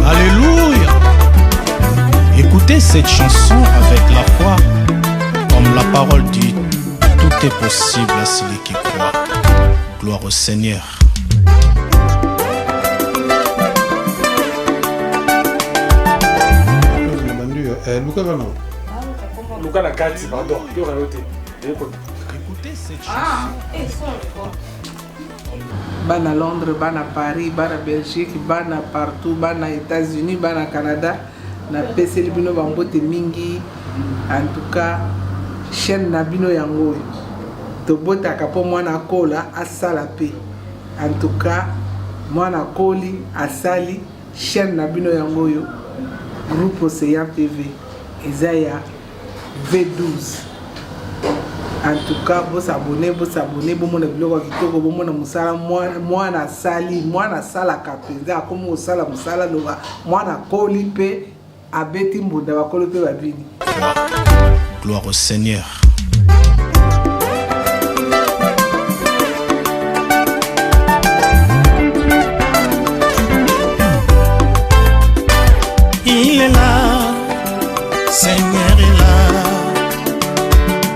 Alléluia. Écoutez cette chanson avec la foi, comme la parole dit, tout est possible à celui qui croit. Gloire au Seigneur. Luka na kati, pardon. Écoutez cette chanson. Bana Londres, bana Paris, bana Belgique, bana partout, bana États-Unis, bana Canada. Na peseli bino bambote mingi. En tout cas, chaîne na bino yango. To bota kapo mwana kola asala pe. En tout cas, mwana koli asali chaîne na bino yango yo. Groupe Océan TV. Ezaya V12. En tout cas, vous abonnez, vous mon blog kitoko, vous mon musala moi na sala kapenza comme musala nova, moi na koli pe abeti mbunda ba koli pe babini. Gloire au Seigneur. Il est là, Seigneur est là.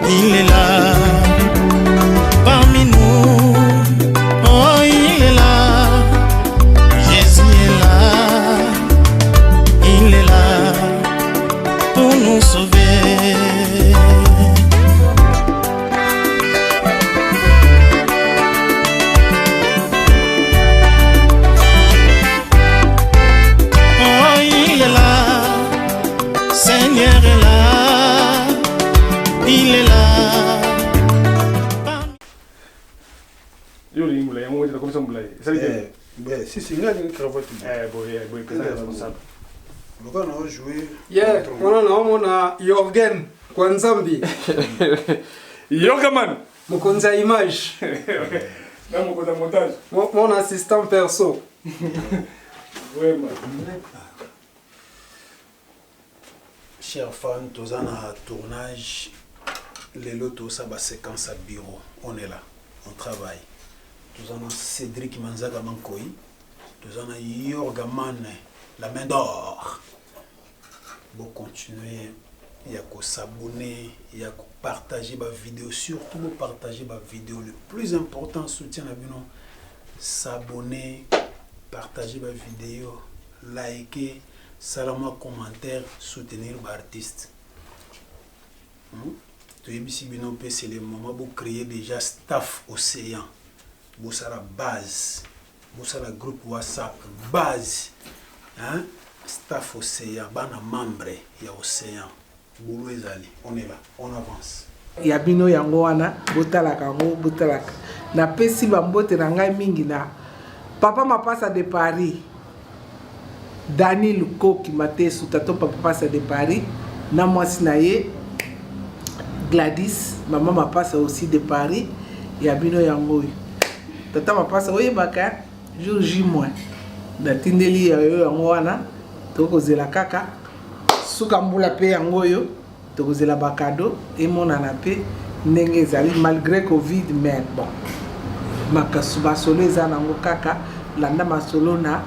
Il est là, parmi nous, oh il est là, Jésus est là, il est là, pour nous sauver. Oh il est là, Seigneur est là, il est là. Si c'est là une cravate. On a joué. Yeah, on a Jorgen Kwanzambi. Yogaman. Mokonza image. Mon assistant perso. Chers fans, tous en a tournage. Les lotos, ça va séquence à bureau. On est là, on travaille. Tous en a Cédric Manzaga Mankoy. Tous en a Yorgaman, la main d'or. Vous continuez, il y a qu'à s'abonner, il y a qu'à partager ma vidéo. Surtout, vous partagez ma vidéo. Le plus important, soutien à Bino. S'abonner, partager ma vidéo, liker, salam commentaire, soutenir l'artiste. C'est le moment où créer déjà staff Océan. Vous savez la base. Vous savez le groupe WhatsApp. Base. Hein? Staff Océan. Bana membre. Il y a Océan. Boulou ezali. On est là. On avance. Yabino yango wana. Botalaka ngo. Botalaka. Na pesi bambote na ngai mingi na. Papa mapasa de Paris. Dani Luko qui m'a été sous tato papa passa de Paris. Na mwasi na ye. Gladys, maman m'a passé aussi de Paris, et Abino Yango. Tata m'a passé, oui, baka, jour J-. Natindeli Yangoana, toko zela kaka, Soukambula pe Yangoyo, toko zela bakado, et mon anape, Nengezali, malgré Covid, mais bon. Makasuba solo zanango kaka, landa masolo na,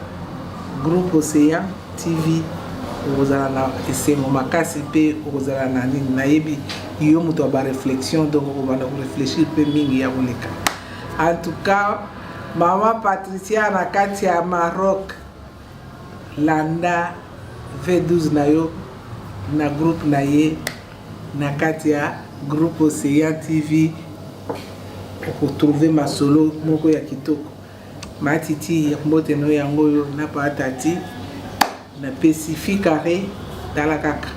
groupe Océan TV. Ozala na esengo makasi pe ozala na nini nayebi yo muto ba réflexion donc on va réfléchir pe mingi ya boleka. En tout cas maman Patricia na kati ya Maroc landa V12 na yo na groupe na ye na kati ya groupe Océan TV pour trouver ma solo moko ya kitoko matiti mbote no yango yo na pa tati na Pacifique carré talakaka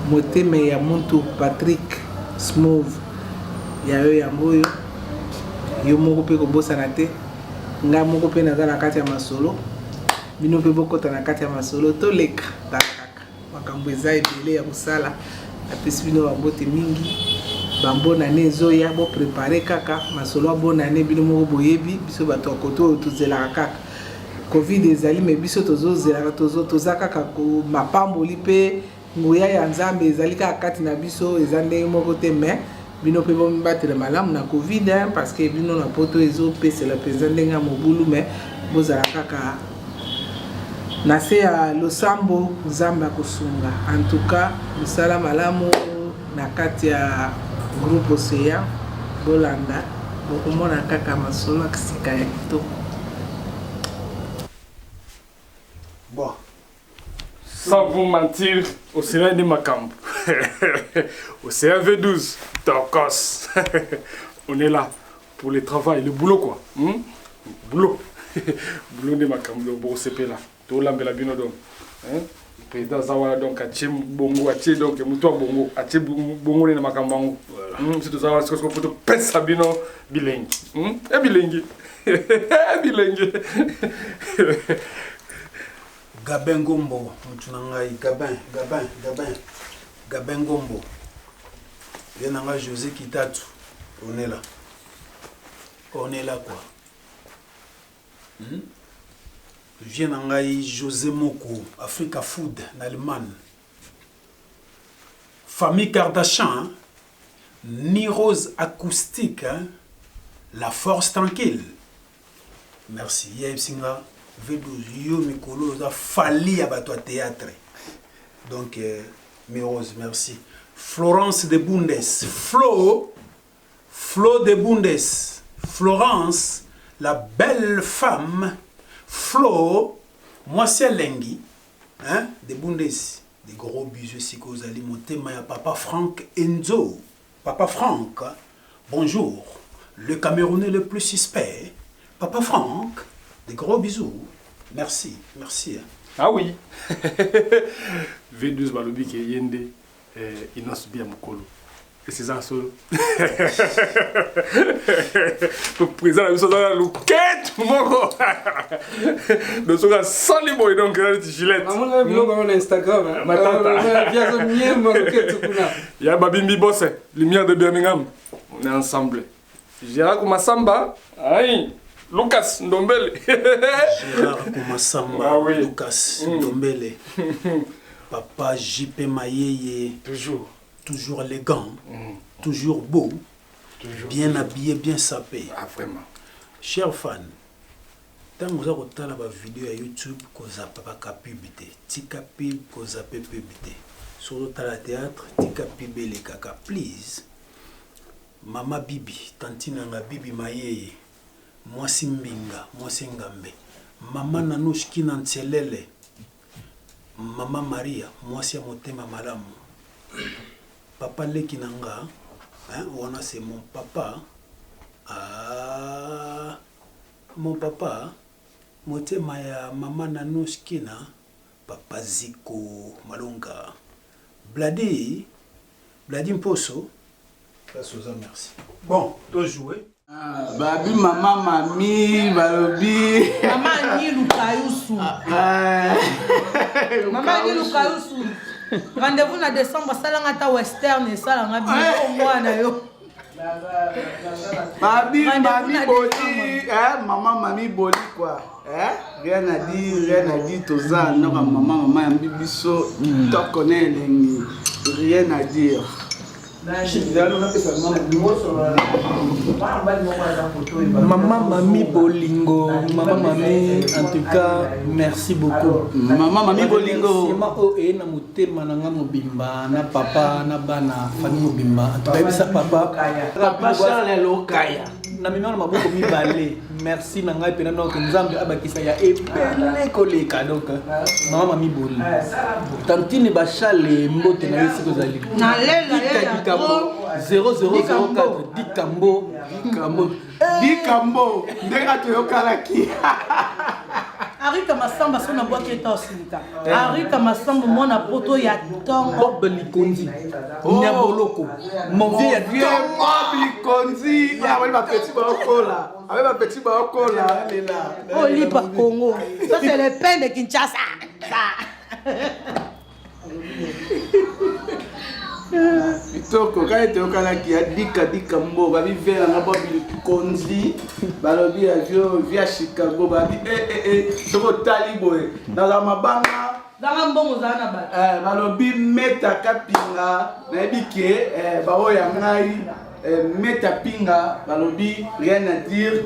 moteme ya muntu Patrick Smooth ya yo yango yo moko pe ko bosana te nga moko pe naza na kati ya masolo bino pe bokota na kati ya masolo to leka talakaka makambo eza ebele ya kosala apesi bino bambote mingi bambona ne ezoya bo préparer kaka masolo abona ne bino moko boyebi biso bato akoto tozelaka kaka Covid ezali me biso tozozela tozaka kako mapamboli pe nguya ya nzambe ezali kaka kati na biso eza ndenge moko te me bino pe bon battre malamu na covid hein, parce que bino na poto ezo pese la président ndenga mobulu mais bozala kaka na se ya losambo nzambe akosunga en tout cas mosala malamu na kati ya groupe Océan bolanda bokomona kaka masolo akisika ya kitoko. Bon. Sans vous mentir, Océan de Macambo. Océan V12, Tokos. On est là pour le travail, le boulot quoi. Boulot. Boulot de Macambo, bon CP là. Tout l'ambela binodom. Président Zawala donc a tché bongo, a tché donc moutoua bongo, a tché bongo de Macambo. C'est tout ça, c'est ce qu'on peut pèse Sabino bilingue. Et bilingue. Bilingue. Gabin Gombo, Gabin Gombo. Vienanga José Kitatu, on est là. On est là quoi. Vienanga José Moko, Africa Food, en Allemagne. Famille Kardashian, hein? Nirose Acoustique, hein? La Force Tranquille. Merci. Yebsinga. V12 yo mikolo za fali abato théâtre. Donc Mirose, merci. Florence de Bundes, Flo de Bundes, Florence, la belle femme, Flo, moi c'est Lengi, hein, de Bundes, des gros bisous si vous allez monter, mais papa Franck Enzo, papa Franck, bonjour, le Camerounais le plus suspect, papa Franck. Des gros bisous. Merci, merci. Ah oui. V12 Balobi qui est Yende, Inos Biamokolo. Et c'est ça solo. Le président a eu ça dans la louquette, mon le soir sans les boys, donc il gilet. Maman, blog sur Instagram. Ma tante. Il y a Babimbi Bosse, lumière de Birmingham. On est ensemble. Gérard Komasamba. Aïe. Lucas Ndombele. Gérard Komasamba, ah, oui. Lucas Ndombele. Papa JP Mayeye. Toujours élégant. Toujours beau. Toujours bien habillé, bien sapé. Ah, vraiment. Chers fans, tant que vous avez regardé la vidéo à YouTube, vous avez pas publicité. Tika pub, vous avez publicité. Sur le théâtre, tika pub les kaka, please. Mama Bibi, Tantina Bibi Mayeye. Moi Simbinga, moi Sengambe. Maman Nanouchki Nanselele. Maman Maria, moi c'est Motema Malamu. Papa Lekinanga, hein, voilà c'est mon papa. Ah, mon papa. Motema ya Maman Nanouchki na. Papa Ziko Malonga. Bladi Mposo. Merci. Bon, tu jouer. Babi mama mami balobi Mama ni lukayusu. Mama ni lukayusu. Rendez-vous na décembre salanga ta western et salanga bio mwana yo. Babi mami boli maman mami boli quoi. Rien à dire toza non maman yambi biso to connaît lengi. Rien à dire. Maman Mami Bolingo, Maman Mami, en tout cas, merci beaucoup. Maman Mami Bolingo. Et na mutema nanga mobimba, na papa, na bana, famille mobimba. En tout cas, ça papa. Papa Charles Lokaya. Na mimana maboko mibale. Merci na ngai pena donc nzambe abakisa ya epele koleka donc Maman Mami Bolingo. Tantine bachale mbote na yesi kozali. Na lela 0004 Dikambo ndeka toyokalaki Arika Masamba sona boaki eta osilika. Arika Masamba mona poto ya tongo Bob Likonzi Nyaboloko mon vieux ya Bob Likonzi ya wali ba petit baokola avec ba petit baokola lela Olipa Congo. Ça c'est le pain de Kinshasa. Kitoko ka ete okalaki ya dikambo babi vela na Bob Likonzi balobi ya via Chicago babi soko taliboe na mabanga Zanga mbongo zana ba. balobi meta kapinga na ebike baoya ngai Meta Pinga, balobi, rien à dire.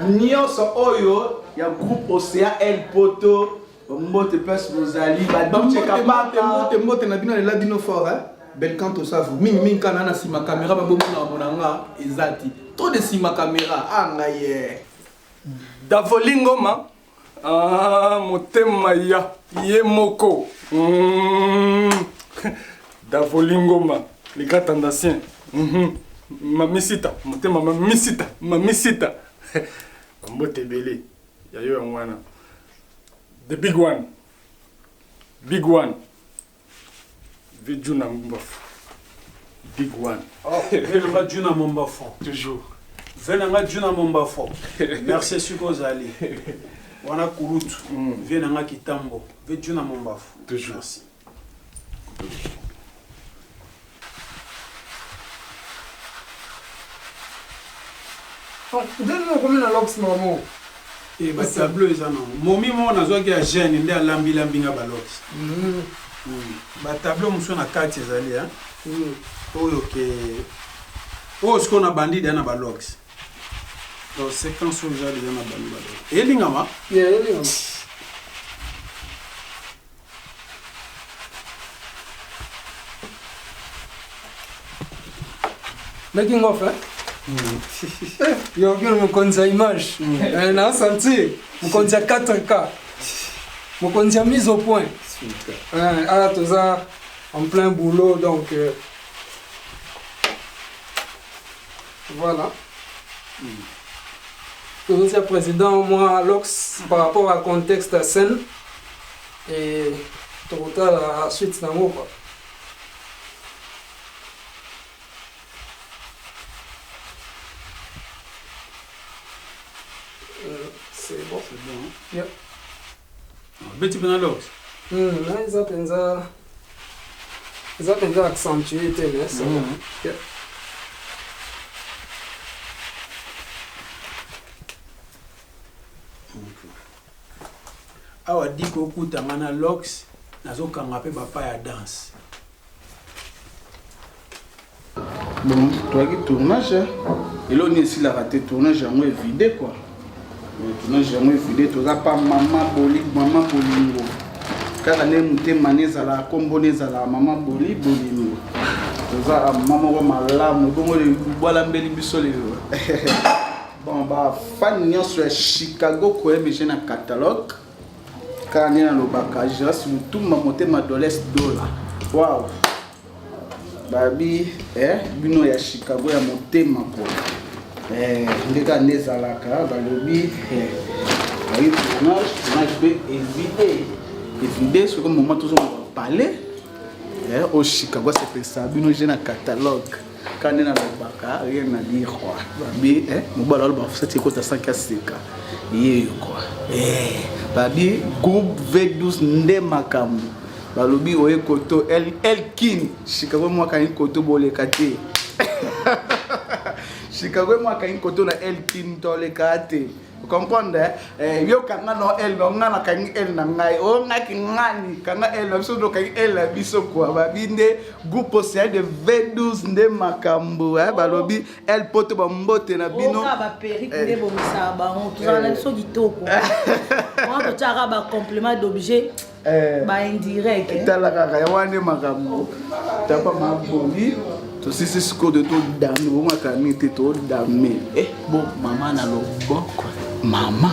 Nyonso oyo, il y a groupe Océan El Poto, Mbote Pes Rosali, Mbote na bino la bino fort, hein? Bel quand au savou. Ming kana na sima caméra ba bomo na monanga ezati. Trop de sima caméra anga ye. Davolingoma. Ah, motema ya yemoko. Davolingoma, les gars tendanciens. Mamisita, motema mamisita. Mbote belé. Yayo ngwana. The big one. Vijuna Mbof. Big one. Oh, Venanga Juna Mombafo. Toujours. Venanga Juna Mombafo. Merci Sukozali. Wana Kurutu. Venanga Kitambo. Vijuna Mombafo. Toujours. Merci. Donne-moi combien de lox maman. Et bah tableau ça non. Momi mo na zo ki a jeune nde alambi nga balox. Ba tableau muso na carte ezali hein. Oyo ke o ce qu'on a bandi dans na balox. Donc séquence où j'ai déjà na bandi balox. Elinga ma? Yeah, elinga. Making of, hein? Yo, mon compte image. On a senti. Mon compte 4K. Mon compte mise au point. Ah, tout ça en plein boulot, donc voilà. Monsieur le Président, moi, Lox, par rapport au contexte à scène et total à la suite d'amour. C'est bon. C'est bon. Yeah. Petit Benalox. Ils appellent ça accentué, TNS. Yeah. Awa diko okutanga na Lox nazokanga pe bapa ya danse. Bon, toi qui tournage, et là on est ici la raté tournage en vidé quoi. Le tournage en vidé, tu n'as pas maman bolingo. Car on est monté maneza la comboneza la maman bolingo. Tu as maman malamu, bon le voilà mbeli bisole. Bon bah fan nion sur Chicago quoi mais j'ai un catalogue. Car on est dans le bagage, sur tout ma montée ma $. Waouh. Babi, bino ya Chicago ya motema po. Ndeka nezalaka balobi ayi tournage peut éviter ce que moment toujours on va parler au Chicago c'est ça bino j'ai un catalogue quand on a le baka rien à dire quoi babi mobala ba fait ko ta 100 yé quoi babi groupe V12 nde makambo balobi oye koto Elkin Chicago moi quand koto boleka te Chicago moi quand koto na Elkin toleka te vous comprenez yo kanga no el no ngana kan el na ngai o ngaki ngani kanga el so do kan el biso kwa babinde groupe c'est de V12 nde makambo balobi el poto ba mbote na bino ka ba perique nde bo misaba on tout ça so ditoko on to tshaka ba complément d'objet ba indirect talaka ya wane makambo tapa maboli to sisi siko de to dame o makani te to dame bon maman na loboko Mama.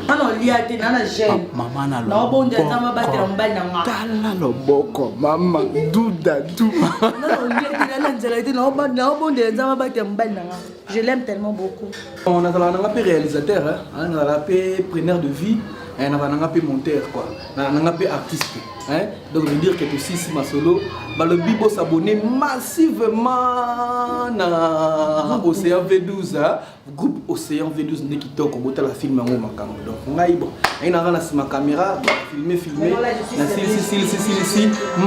Ano liate nana jeune. Mama na lo. Na bonde nzamba batela mbali na nga. Tala loboko mama duda du. Non liate nana nzela ite na bonde nzamba batela mbali na nga. Je l'aime tellement beaucoup. On a un réalisateur, on a un preneur de vie, on a un monteur quoi. On a un artiste. Donc je veux dire que aussi si ma solo, le Bibo s'abonne massivement à Océan V12, groupe Océan V12 qui toque au la film en Makambo. Donc on a ma caméra, filmer, si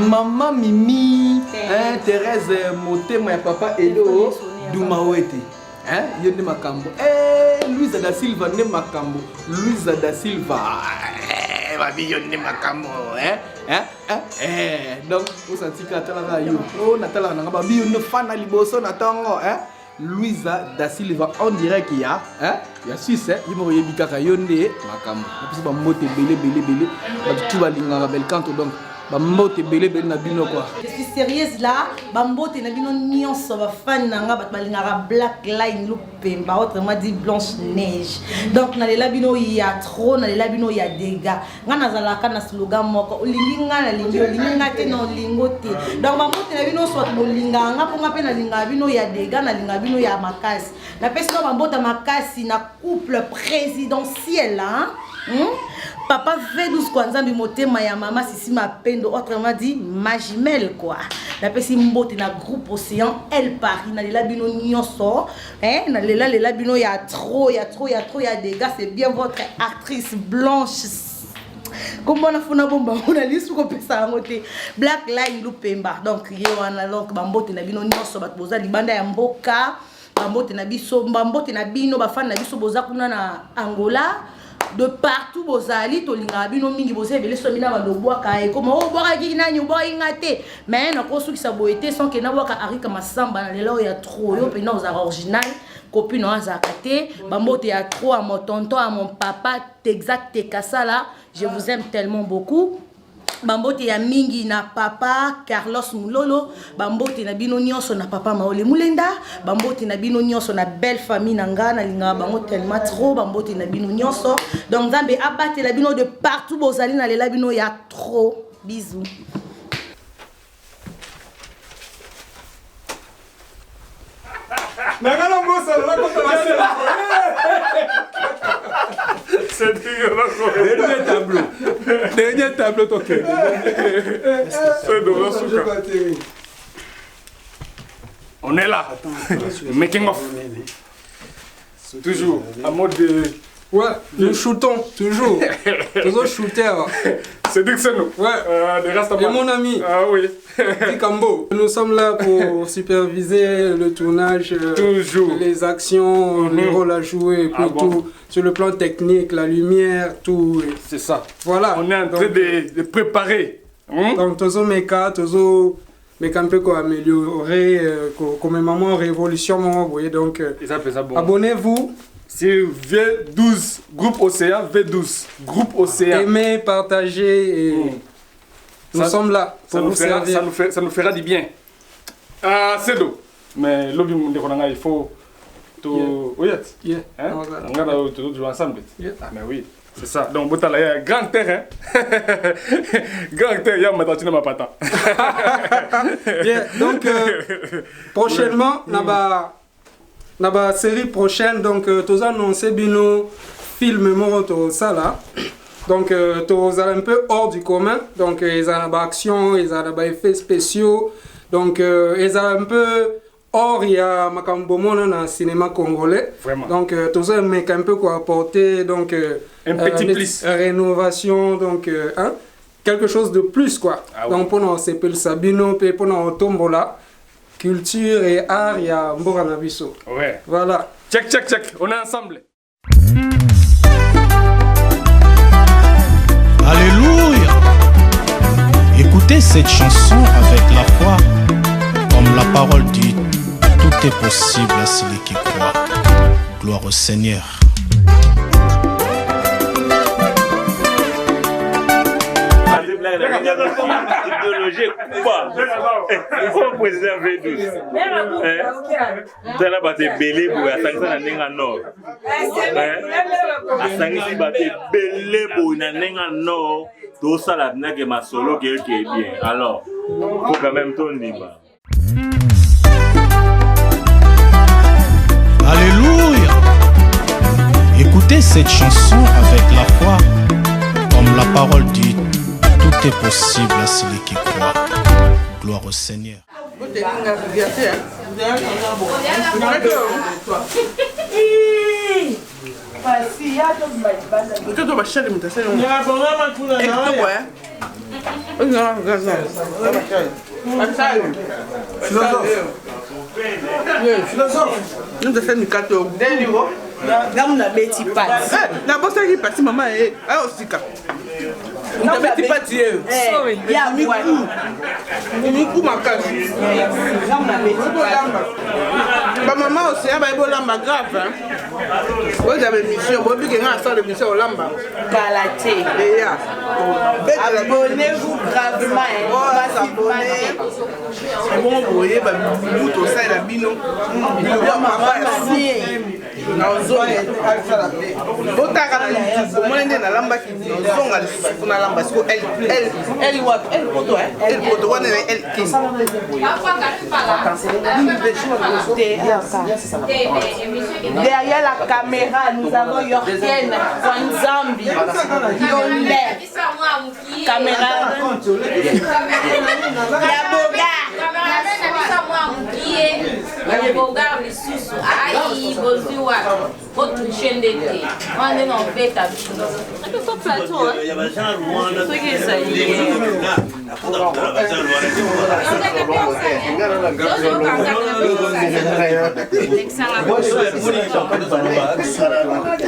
maman Mimi, Thérèse Moté, mon papa Edo, Doumaouete. Yende Makambo. Luisa da Silva ne Makambo. Luisa da Silva. babiyonde makambo donc osantika atalaka yo o natalaka nanga babiyonde fana liboso na ntongo Louisa da Silva en direct ya Suisse yimo yebi kaka yonde makambo napesi bambote belé batu balingaka bel canto donc bambote belé na bino quoi. Je suis sérieuse là, bambote na bino nyonso ba fan nanga bat balingaka Black Line Lupemba, autrement dit Blanche Neige. Donc na lela bino ya trop, na lela bino ya dégâts. Nga nazalaka na slogan moko, olingi nga na lingi olingi nga te na lingo te. Donc bambote na bino soit bolinga nga ponga pe na linga bino ya dégâts na linga bino ya makasi. Na pesi no bambote makasi na couple présidentiel Papa V12 kwa nzambi motema ya mama Sisi Mapendo, autrement dit ma jumelle quoi. La pesi mbote na groupe Océan El Paris na lela bino nyonso na lela bino ya trop ya dégâts, c'est bien votre actrice Blanche. Comment on a fait bomba on a lisu ko pesa ngote Black Line Lupemba. Donc yewana donc bambote na bino nyonso bat boza libanda ya mboka, bambote na biso bambote na bino bafana na biso boza kuna na Angola. De partout bozali tolinga bino mingi boza ebele so mina balobwaka comme o bwaka ki nani bwa ingate mais na ko soki sa boete sans que na bwaka arika masamba na lelo ya trop yo pena aux original copine oza kate bambote ya trop à mon tonton à mon papa Texac Tekasala, je vous aime tellement beaucoup. Bambote ya mingi na papa Carlos Mulolo, bambote na bino nyonso na papa Maole Mulenda, bambote na bino nyonso na belle famille nanga na linga bango tellement trop, bambote na bino nyonso. Donc Nzambe abate la bino de partout bozali na lela bino ya trop. Bisous. C'est dégueulasse. Dernier tableau toqué. On est là. Making of. Toujours en mode de... Ouais, nous shootons, toujours. Toujours shooter. C'est dit que c'est nous. Ouais. Et mon ami. Ah oui. Tikambo. Nous sommes là pour superviser le tournage. Toujours. Les actions, les rôles à jouer, puis tout. Sur le plan technique, la lumière, tout. C'est ça. Voilà. On est en train de préparer. Donc, toujours méca, toujours... Mais quand on peut améliorer, comme maman révolution, vous voyez, donc abonnez-vous. C'est V12, groupe Océan V12, groupe Océan. Aimez, partagez, et nous sommes là pour vous servir. Ça nous fera du bien. Ah, c'est d'eau. Mais l'objet, il faut tout. Oui, on va jouer ensemble. Ah, mais oui. C'est ça. Donc, il y a grand terrain. Grand terrain, il y a ma pata. Donc, prochainement, dans la série prochaine, donc, tous annoncé bino film moro ça là. Donc, tous un peu hors du commun. Donc, ils ont des actions, ils ont des effets spéciaux. Donc, ils ont un peu or, il y a Makambomo dans le cinéma congolais. Vraiment. Donc, tous un mec un peu quoi apporter. Donc, un petit plus. Rénovation, donc, quelque chose de plus quoi. Ah, donc, pour nous, c'est le Sabino, pour nous, Tombola. Culture et art, il y a Mboranabiso. Ouais. Voilà. Check. On est ensemble. Alléluia. Écoutez cette chanson avec la foi. Comme la parole dit, tout est possible à celui qui croit. Gloire au Seigneur. Idéologie quoi? Pourquoi président V12? Tala bate belé pour asangisa na nenga nord. Asangisi bate belé pour na nenga nord. Tout ça là n'a que ma solo qui est bien. Alors, faut quand même ton libre. Alléluia. Écoutez cette chanson avec la foi. Comme la parole dit, tout est possible à celui qui croit. Gloire au Seigneur. Philosophe. Gamu na beti pati. Na bosa qui parti maman eh ah osika. On t'a beti pati eh. Ya bwa. Ni ku makasi. Gamu na beti pati. Ba maman aussi ba bolamba grave hein. Vous avez mission, vous avez une salle de mission au Lamba. Kalaté. Abonnez-vous gravement. C'est bon, vous voyez, vous tout ça, il a bino. Derrière la caméra, nous avons Yorkienne, Kwanzambi, Yonde, caméra, Yaboga.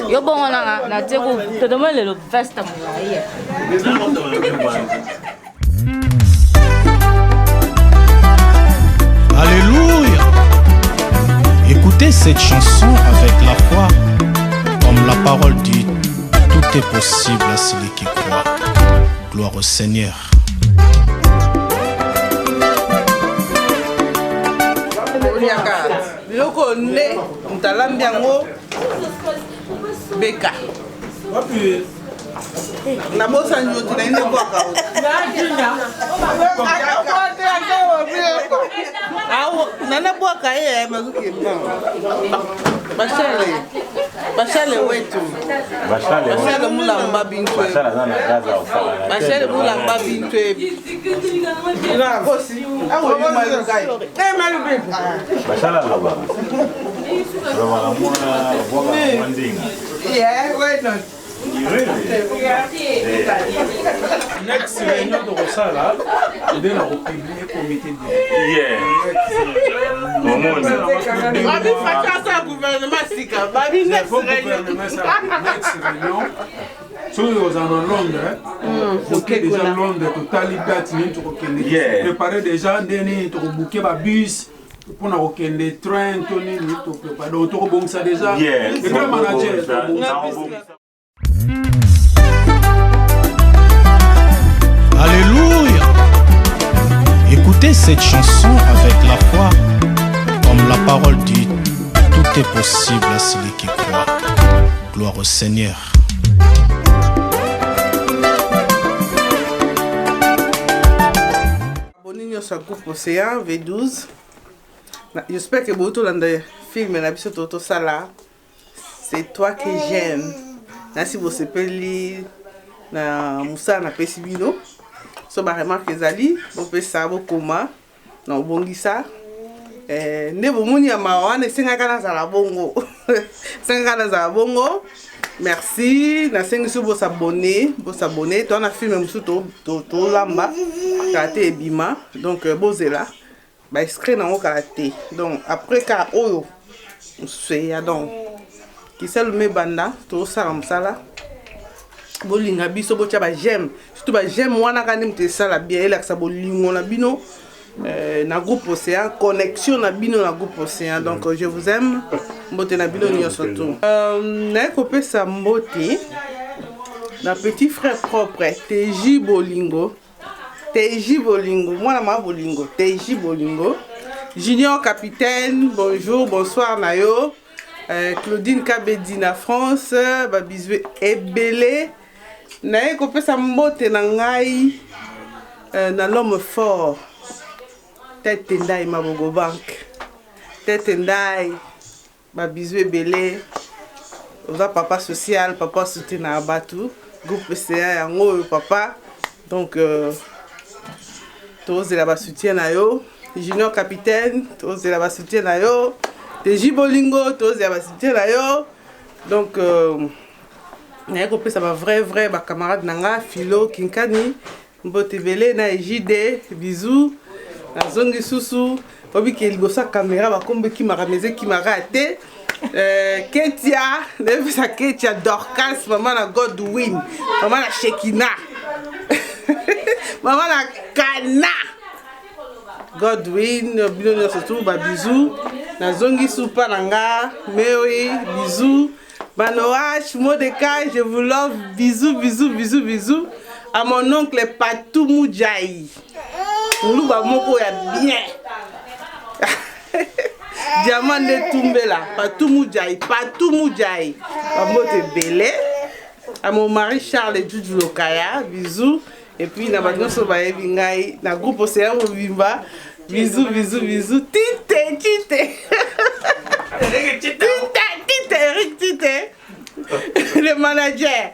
Yo bon na teko to demande le veste Alléluia. Écoutez cette chanson avec la foi, comme la parole dit, tout est possible à celui qui croit. Gloire au Seigneur. Biloko nde mtalambi yango beka na bosa njoti na ine kwaka nana bwaka ye mazuki bashale wetu bashale mulamba bintu bashale mulamba bintu na kosi awo malu kai malu bintu Bashala laba. Roba mwana boga mandinga. Yeah, wait not. Next réunion de Rosala, il est au comité de. Yeah. Babi fakasa gouvernement sika. Babi next réunion. Soki ozana Londres, bouquet déjà Londres, total date ni tokokende. Préparer déjà ndeni tokobouquer ba bus. Pour nous des trains, donc ça déjà. Le grand manager. Alléluia. Écoutez cette chanson avec la foi, comme la parole dit, tout est possible à celui qui croit. Gloire au Seigneur. Abonnez-vous sur le groupe Océan V12. J'espère que vous avez film c'est toi que j'aime. Si vous appelez na Moussa na Pesibino, so ba remarque ezali, vous pouvez savoir comment na bongisa. Ne bomoni ya mawana sengaka na za bongo. Sengaka na za bongo. Merci, na sengi so vos abonnés, toi na film musu to lamba kate ebima. Donc bozela. Ba inscrit na ngo karaté. Donc après ka oyo c'est donc qui c'est le me banda to sala msala bolinga biso botia ba j'aime surtout ba j'aime wana kandi mte sala bien ela sa bolingo na bino na groupe Océan connexion na bino na groupe Océan. Donc je vous aime mbote na bino nyo surtout na kopesa mbote na petit frère propre TJ Bolingo. TJ Bolingo, moi la ma Bolingo, TJ Bolingo. Junior Capitaine, bonjour, bonsoir Nayo. Claudine Kabedi na France, babizwe ebele. Naye kopé sa mbote na ngai na l'homme fort. Tête ndai Mabogo Bank. Tête ndai babizwe ebele. Oza papa social, papa soutien na abatu. Groupe CA yango papa. Donc tous la soutien na yo, Junior Capitaine, tous la soutien na yo, TJ Bolingo, tous la soutien na yo. Donc na ko pesa ba vrai ba camarade nanga Philo Kinkani, Mbote Belé na JD, bisous. Na zongi susu, obi ke libosa caméra ba kombe ki marameze ki marate. Ketia, ça Ketia Dorcas, maman na Godwin, maman na Shekina, maman na Kana. Godwin, bino surtout ba bisous. Na zongi soupa nanga, Mary, bisous. Banoach, Modeka, je vous love, bisous, bisous, bisous, bisous. À mon oncle Patou Moudjaï. Nous ba moko ya bien. Diamant de Tumbela, Patou Moudjaï, Patou Moudjaï. Bamote Belé. À mon mari Charles Djoudjou Lokaya, bisous. Et puis na banyoso ba ebingai, na groupe Océan Obimba. Bisous, bisous, bisous. Tite, tite. Eric Tite. Le manager.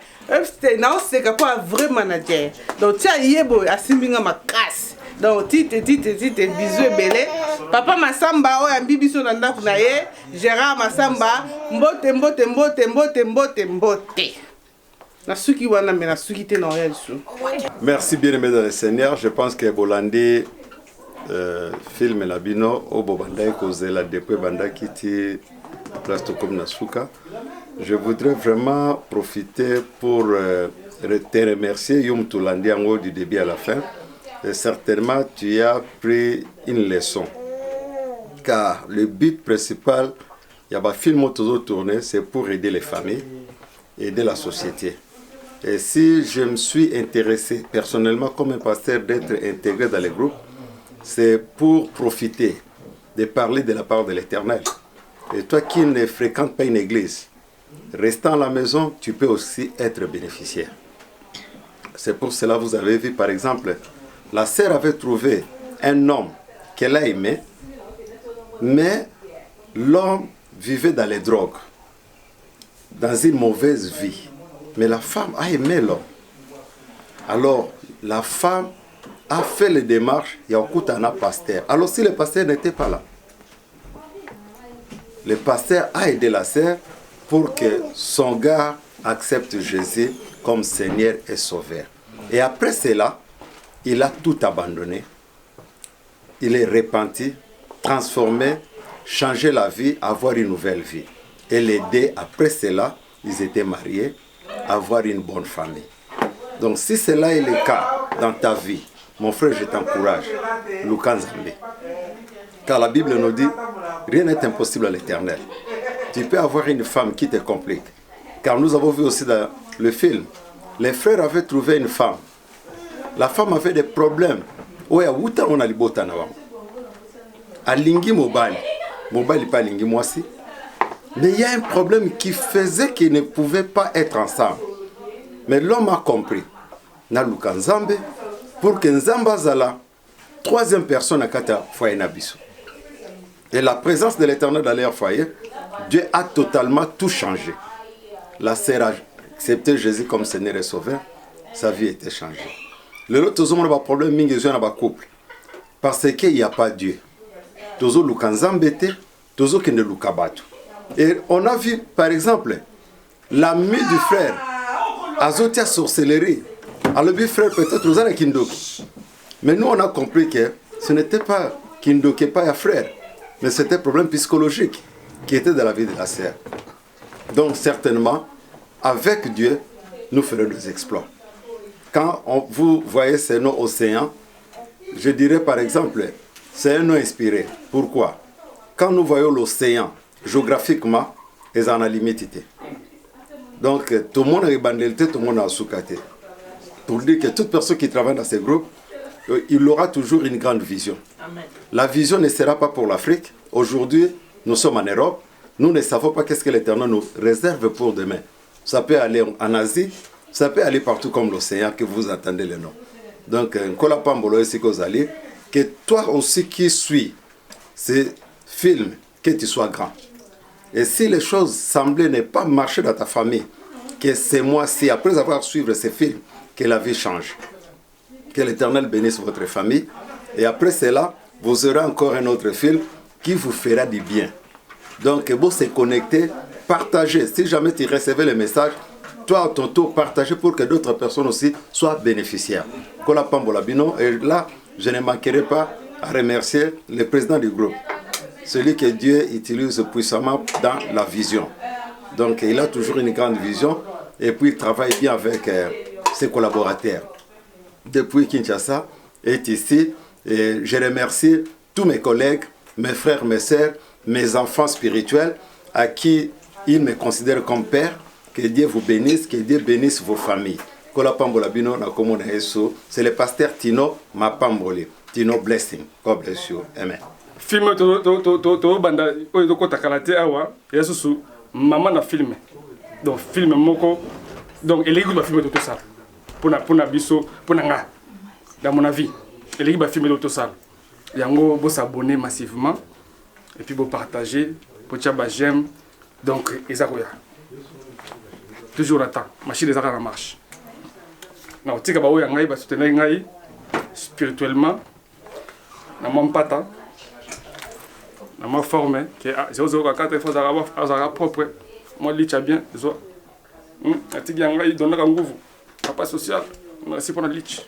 Non, c'est pas un vrai manager. Donc, tiens, yebo, asimbinga ma casse. Donc, tite, bisous et belé. Papa Massamba, oh, ambibi son anda kunaye. Gérard Massamba, mbote. Merci bien aimé dans le Seigneur. Je pense que Bolandi film Labino au Bobanda causé la depuis Banda Kiti place comme Nasuka. Je voudrais vraiment profiter pour te remercier Yum Tulandi en du début à la fin. Et certainement tu as pris une leçon. Car le but principal, il y a un film toujours tourné, c'est pour aider les familles, aider la société. Et si je me suis intéressé personnellement comme un pasteur d'être intégré dans les groupes, c'est pour profiter de parler de la part de l'Éternel. Et toi qui ne fréquentes pas une église, restant à la maison, tu peux aussi être bénéficiaire. C'est pour cela que vous avez vu, par exemple, la sœur avait trouvé un homme qu'elle a aimé, mais l'homme vivait dans les drogues, dans une mauvaise vie. Mais la femme a aimé l'homme. Alors, la femme a fait les démarches, il y a un pasteur. Alors si le pasteur n'était pas là, le pasteur a aidé la sœur pour que son gars accepte Jésus comme Seigneur et Sauveur. Et après cela, il a tout abandonné. Il est repenti, transformé, changé la vie, avoir une nouvelle vie. Et l'aider, après cela, ils étaient mariés, avoir une bonne famille. Donc si cela est le cas dans ta vie, mon frère, je t'encourage, Lukan Zambé. Car la Bible nous dit, rien n'est impossible à l'Éternel. Tu peux avoir une femme qui te complique. Car nous avons vu aussi dans le film, les frères avaient trouvé une femme. La femme avait des problèmes. Oui, on a libota na wangu. Alingi mobile. Mobile pas alingi moi aussi. Mais il y a un problème qui faisait qu'ils ne pouvaient pas être ensemble. Mais l'homme a compris. Na Lukan Zambé. Pour que Nzamba Zala, troisième personne à Kata foyer Nabiso. Et la présence de l'Éternel dans leur foyer, Dieu a totalement tout changé. La sœur a accepté Jésus comme Seigneur et Sauveur, sa vie était changée. Le autre monde a un problème dans le couple. Parce qu'il n'y a pas Dieu. Tozo Lukanzambete, Tozo Kende Lukabatu. Et on a vu, par exemple, l'ami du frère, Azotia sorcellerie. Alors, le frère, peut-être, nous avons Kindoki. Mais nous, on a compris que ce n'était pas Kindoki, pas un frère, mais c'était un problème psychologique qui était dans la vie de la sœur. Donc, certainement, avec Dieu, nous ferons des exploits. Quand vous voyez ces noms océans, je dirais par exemple, c'est un nom inspiré. Pourquoi? Quand nous voyons l'océan, géographiquement, ils en ont limité. Donc, tout le monde a bandélité, tout le monde a soukaté. Pour dire que toute personne qui travaille dans ces groupes, il aura toujours une grande vision. Amen. La vision ne sera pas pour l'Afrique. Aujourd'hui, nous sommes en Europe. Nous ne savons pas qu'est-ce que l'Éternel nous réserve pour demain. Ça peut aller en Asie, ça peut aller partout comme l'océan que vous entendez le nom. Donc, que toi aussi qui suis ces films, que tu sois grand. Et si les choses semblaient ne pas marcher dans ta famille, que c'est moi-ci, après avoir suivi ces films, que la vie change. Que l'Éternel bénisse votre famille. Et après cela, vous aurez encore un autre film qui vous fera du bien. Donc, vous se connecter, partager. Si jamais tu recevais le message, toi, à ton tour, partager pour que d'autres personnes aussi soient bénéficiaires. Et là, je ne manquerai pas à remercier le président du groupe, celui que Dieu utilise puissamment dans la vision. Donc il a toujours une grande vision et puis il travaille bien avec ses collaborateurs. Depuis Kinshasa est ici et je remercie tous mes collègues, mes frères, mes sœurs, mes enfants spirituels à qui il me considère comme père. Que Dieu vous bénisse, que Dieu bénisse vos familles. C'est le pasteur Tino Mapamboli. Tino blessing. God bless you. Amen. Film to banda oyo to kota kalate awa yesusu mama na film. Donc film moko donc eleki ba film to ça. Pona biso pona nga. Dans mon avis, eleki ba film to ça. Yango bo s'abonner massivement et puis bo partager, bo tia ba j'aime. Donc ezakoya. Toujours à temps. Machine des arts en marche. Na otika ba oya ngai ba soutenir ngai spirituellement. Na mon pata. Na ma forme que 004 fois à propre. Moi li bien zo. Atiki ngai donna ka nguvu. Papa social. Merci pour la lich.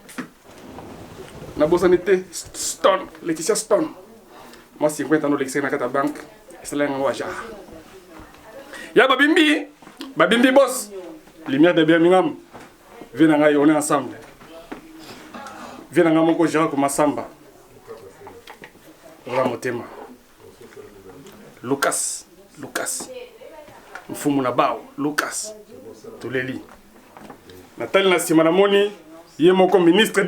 Na bosanité Stone, Laetitia Stone. Moi 50 ans l'excès na kata banque. C'est là ngwa ja. Ya Babimbi boss. Lumière de Birmingham. Viens on est ensemble. Viens mon ko Gérard comme Samba. Ramotema. Lucas. Mfumu na bao. Lucas. Tuleli. Nathalie Nassimana Moni. Yé moko ministre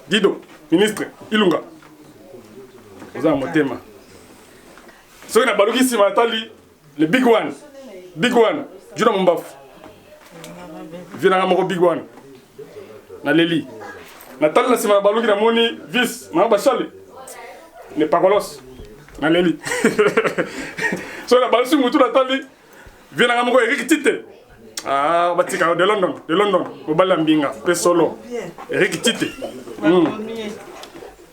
Dido, ministre Ilunga. Vous avez Motema. So na baluki si Nathalie. Le big one. Juna Mumbaf. Viens moko big one. Na Leli. Nathalie Nassimana baluki na Moni. Vice. Na Bachale. Ne parolos. Na Leli. So na baluki mutu Nathalie. Viens moko Eric Tite. Ah, batika de London. Au Balambinga, pe solo. Eric Tite.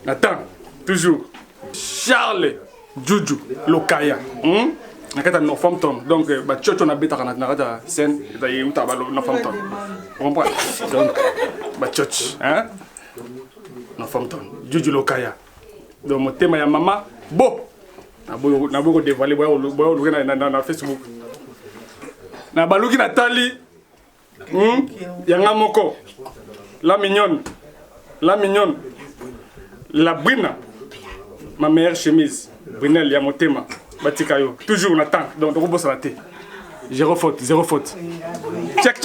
Attends, toujours. Charles Juju Lokaya. Nakata Northampton. Donc ba chocho na beta kana nakata scène da yuta ba Northampton. Comprends? Donc ba chocho, hein? Northampton. Juju Lokaya. Donc mon thème ya mama bo. Na bo dévoiler boyo na Facebook. Na baluki Nathalie yanga moko la mignonne la brina ma meilleure chemise Brunel ya motema batikayo toujours on attend donc on bosse la tête zéro faute check